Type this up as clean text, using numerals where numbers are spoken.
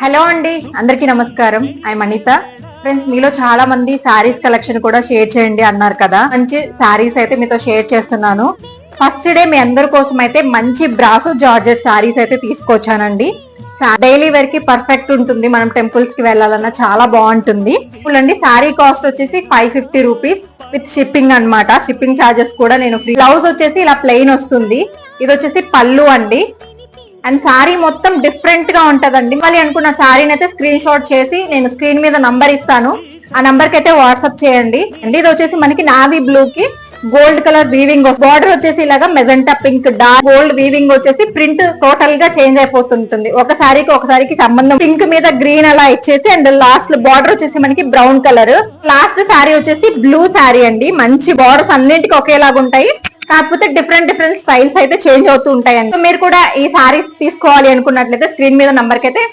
Hello అండి, అందరికీ నమస్కారం. ఐఎమ్ అనిత. ఫ్రెండ్స్, మీలో చాలా మంది శారీస్ కలెక్షన్ కూడా షేర్ చేయండి అన్నారు కదా. మంచి శారీస్ అయితే మీతో షేర్ చేస్తున్నాను. ఫస్ట్ డే మీ అందరి కోసం అయితే మంచి బ్రాసో జార్జెట్ శారీస్ అయితే తీసుకొచ్చానండి. డైలీ వేర్ కి పర్ఫెక్ట్ ఉంటుంది. మనం టెంపుల్స్ కి వెళ్ళాలన్నా చాలా బాగుంటుంది. చూడండి, శారీ కాస్ట్ వచ్చేసి 550 రూపీస్ విత్ షిప్పింగ్ అన్నమాట. షిప్పింగ్ ఛార్జెస్ కూడా నేను ఫ్రీ. బ్లౌజ్ వచ్చేసి ఇలా ప్లెయిన్ వస్తుంది. ఇది వచ్చేసి పళ్ళు అండి. అండ్ శారీ మొత్తం డిఫరెంట్ గా ఉంటదండి. మళ్ళీ అనుకున్న శారీని అయితే స్క్రీన్ షాట్ చేసి నేను స్క్రీన్ మీద నంబర్ ఇస్తాను, ఆ నంబర్ కి అయితే వాట్సాప్ చేయండి. అండ్ ఇది వచ్చేసి మనకి నావీ బ్లూ కి గోల్డ్ కలర్ వీవింగ్, బార్డర్ వచ్చేసి ఇలాగా magenta pink, dark gold weaving వచ్చేసి ప్రింట్ టోటల్ గా చేంజ్ అయిపోతుంటుంది. ఒక సారీకి సంబంధం. పింక్ మీద గ్రీన్ అలా ఇచ్చేసి అండ్ లాస్ట్ బార్డర్ వచ్చేసి మనకి బ్రౌన్ కలర్. లాస్ట్ శారీ వచ్చేసి బ్లూ శారీ అండి. మంచి బార్డర్స్ అన్నింటికి ఒకేలాగా ఉంటాయి, కాకపోతే డిఫరెంట్ స్టైల్స్ అయితే చేంజ్ అవుతూ ఉంటాయండి. మీరు కూడా ఈ సారీస్ తీసుకోవాలి అనుకున్నట్లయితే స్క్రీన్ మీద నంబర్ కి అయితే